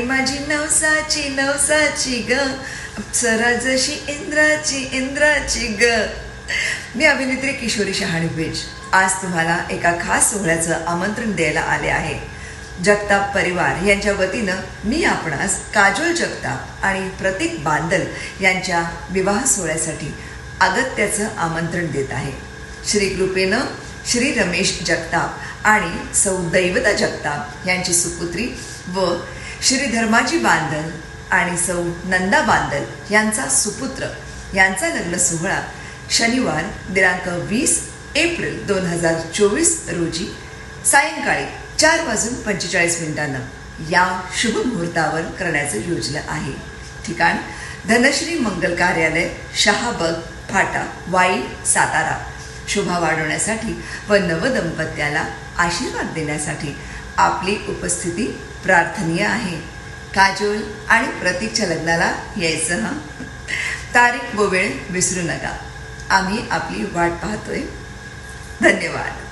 माझी नवसाची नवसाची ग अप्सरा जशी इंद्राची इंद्राची ग. मी अभिनेत्री किशोरी शहाणे बेज आज तुम्हाला एका खास सोहळ्याचं आमंत्रण द्यायला आले आहे. जगताप परिवार यांच्या वतीनं मी आपणास काजोल जगताप आणि प्रतीक बांदल यांच्या विवाह सोहळ्यासाठी अगत्याचं आमंत्रण देत आहे. श्री कृपेनं श्री रमेश जगताप आणि सौ दैवता जगताप यांची सुपुत्री व श्री धर्माजी बांदल आणि सौ नंदा बांदल यांचा सुपुत्र यांचा लग्न सोहळा शनिवार दिनांक 20 एप्रिल 2024 रोजी सायंकाळी 4:45 या शुभ मुहूर्तावर करण्याचं योजलं आहे. ठिकाण धनश्री मंगल कार्यालय, शहाबग फाटा, वाई, सातारा. शोभा वाढवण्यासाठी व नवदंपत्याला आशीर्वाद देण्यासाठी आपली उपस्थिती प्रार्थनीय आहे. काजोल आणि प्रतीकच्या लग्नाला यायचं हं. तारीख व वेळ विसरू नका. आम्ही आपली वाट पाहतोय. धन्यवाद.